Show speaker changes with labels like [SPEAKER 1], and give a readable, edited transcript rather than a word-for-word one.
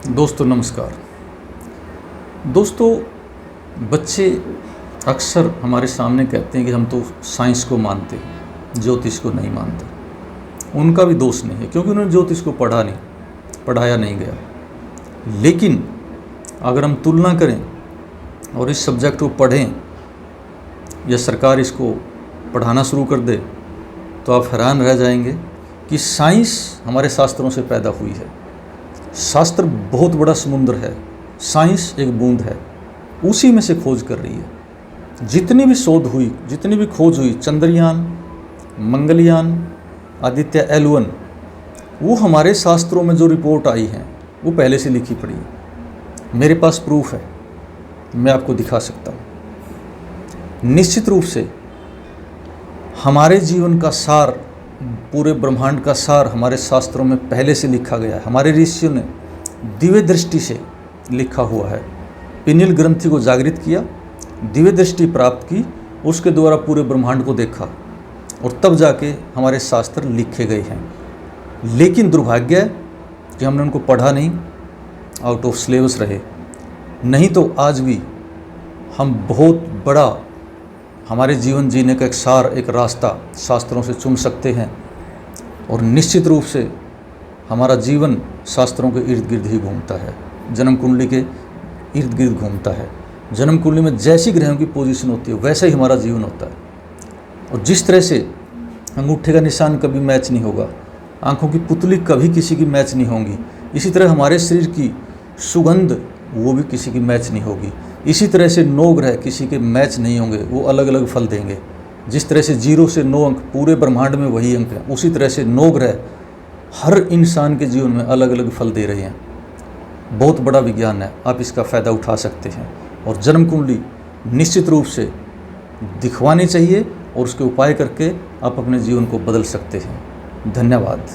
[SPEAKER 1] दोस्तों नमस्कार। दोस्तों, बच्चे अक्सर हमारे सामने कहते हैं कि हम तो साइंस को मानते हैं, ज्योतिष को नहीं मानते। उनका भी दोष नहीं है, क्योंकि उन्होंने ज्योतिष को पढ़ाया नहीं गया। लेकिन अगर हम तुलना करें और इस सब्जेक्ट को पढ़ें या सरकार इसको पढ़ाना शुरू कर दे तो आप हैरान रह जाएंगे कि साइंस हमारे शास्त्रों से पैदा हुई है। शास्त्र बहुत बड़ा समुद्र है, साइंस एक बूंद है, उसी में से खोज कर रही है। जितनी भी शोध हुई, जितनी भी खोज हुई, चंद्रयान, मंगलयान, आदित्य L1, वो हमारे शास्त्रों में जो रिपोर्ट आई है वो पहले से लिखी पड़ी है। मेरे पास प्रूफ है, मैं आपको दिखा सकता हूँ। निश्चित रूप से हमारे जीवन का सार, पूरे ब्रह्मांड का सार हमारे शास्त्रों में पहले से लिखा गया है। हमारे ऋषियों ने दिव्य दृष्टि से लिखा हुआ है। पिनियल ग्रंथि को जागृत किया, दिव्य दृष्टि प्राप्त की, उसके द्वारा पूरे ब्रह्मांड को देखा और तब जाके हमारे शास्त्र लिखे गए हैं। लेकिन दुर्भाग्य है कि हमने उनको पढ़ा नहीं, आउट ऑफ सिलेबस रहे। नहीं तो आज भी हम बहुत बड़ा हमारे जीवन जीने का एक सार, एक रास्ता शास्त्रों से चुन सकते हैं। और निश्चित रूप से हमारा जीवन शास्त्रों के इर्द गिर्द ही घूमता है, जन्म कुंडली के इर्द गिर्द घूमता है। जन्म कुंडली में जैसी ग्रहों की पोजीशन होती है वैसा ही हमारा जीवन होता है। और जिस तरह से अंगूठे का निशान कभी मैच नहीं होगा, आँखों की पुतली कभी किसी की मैच नहीं होंगी, इसी तरह हमारे शरीर की सुगंध वो भी किसी की मैच नहीं होगी। इसी तरह से 9 ग्रह किसी के मैच नहीं होंगे, वो अलग अलग फल देंगे। जिस तरह से 0 से 9 अंक पूरे ब्रह्मांड में वही अंक हैं, उसी तरह से 9 ग्रह हर इंसान के जीवन में अलग अलग फल दे रहे हैं। बहुत बड़ा विज्ञान है, आप इसका फ़ायदा उठा सकते हैं। और जन्म कुंडली निश्चित रूप से दिखवानी चाहिए और उसके उपाय करके आप अपने जीवन को बदल सकते हैं। धन्यवाद।